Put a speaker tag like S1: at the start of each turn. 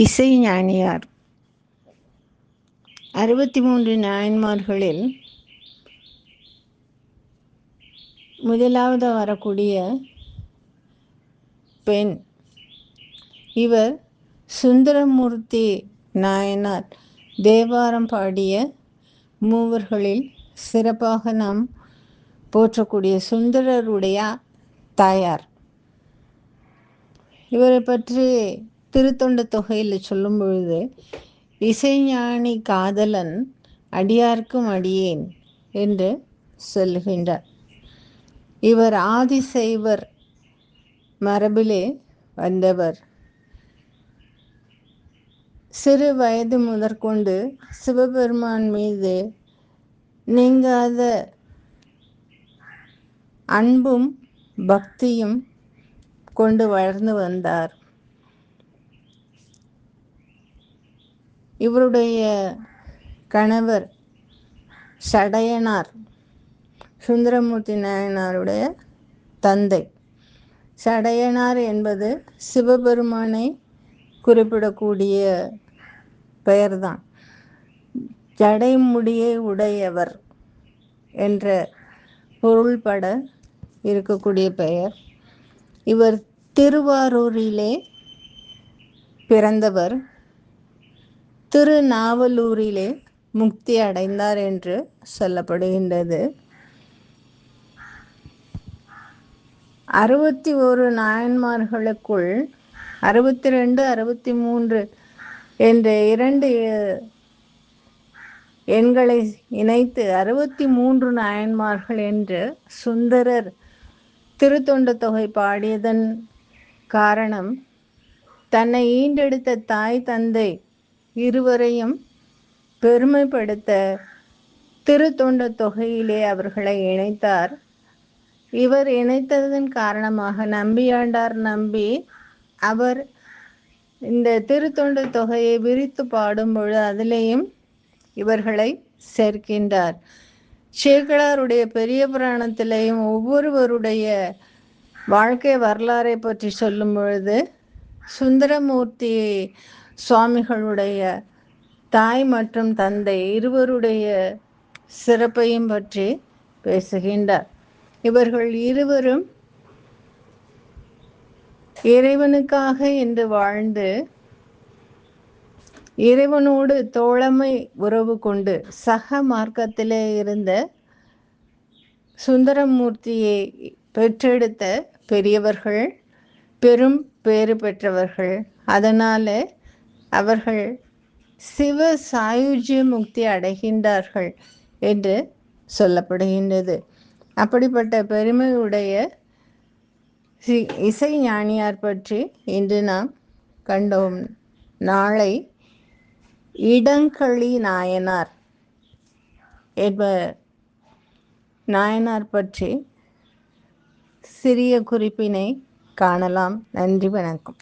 S1: இசை ஞானியார் 63 நாயன்மார்களில் முதலாவது வரக்கூடிய பெண். இவர் சுந்தரமூர்த்தி நாயனார் தேவாரம் பாடிய மூவர்களில் சிறப்பாக நாம் போற்றக்கூடிய சுந்தரருடைய தாயார். இவரை பற்றி திருத்தொண்ட தொகையில் சொல்லும் பொழுது, இசைஞானி காதலன் அடியார்க்கும் அடியேன் என்று சொல்லுகின்றார். இவர் ஆதிசைவர் மரபிலே வந்தவர். சிறு வயது முதற்கொண்டு சிவபெருமான் மீது நீங்காத அன்பும் பக்தியும் கொண்டு வளர்ந்து வந்தார். இவருடைய கணவர் சடையனார், சுந்தரமூர்த்தி நாயனாருடைய தந்தை. சடையனார் என்பது சிவபெருமானை குறிப்பிடக்கூடிய பெயர்தான். ஜடைமுடியை உடையவர் என்ற பொருள்பட இருக்கக்கூடிய பெயர். இவர் திருவாரூரிலே பிறந்தவர். திருநாவலூரிலே முக்தி அடைந்தார் என்று சொல்லப்படுகின்றது. 61 நாயன்மார்களுக்குள் 62, 63 என்ற 2 எண்களை இணைத்து 63 நாயன்மார்கள் என்று சுந்தரர் திருத்தொண்ட தொகை பாடியதன் காரணம், தன்னை ஈண்டெடுத்த தாய் தந்தை இருவரையும் பெருமைப்படுத்த திருத்தொண்ட தொகையிலே அவர்களை இணைத்தார். இவர் இணைத்ததன் காரணமாக நம்பியாண்டார் நம்பி அவர் இந்த திருத்தொண்ட தொகையை விரித்து பாடும்பொழுது அதிலேயும் இவர்களை சேர்க்கின்றார். சேக்கிழாருடைய பெரிய புராணத்திலேயும் ஒவ்வொருவருடைய வாழ்க்கை வரலாறை பற்றி சொல்லும் பொழுது சுந்தரமூர்த்தி சுவாமிகளுடைய தாய் மற்றும் தந்தை இருவருடைய சிறப்பையும் பற்றி பேசுகின்றார். இவர்கள் இருவரும் இறைவனுக்காக என்று வாழ்ந்து இறைவனோடு தோழமை உறவு கொண்டு சக மார்க்கத்திலே இருந்த சுந்தரமூர்த்தியை பெற்றெடுத்த பெரியவர்கள், பெரும் பேறு பெற்றவர்கள். அதனால அவர்கள் சிவ சாயுஜ்ய முக்தி அடைகின்றார்கள் என்று சொல்லப்படுகின்றது. அப்படிப்பட்ட பெருமையுடைய இசை ஞானியார் பற்றி இன்று நாம் கண்டோம். நாளை இடங்களி நாயனார் என்ப நாயனார் பற்றி சிறிய குறிப்பினை காணலாம். நன்றி, வணக்கம்.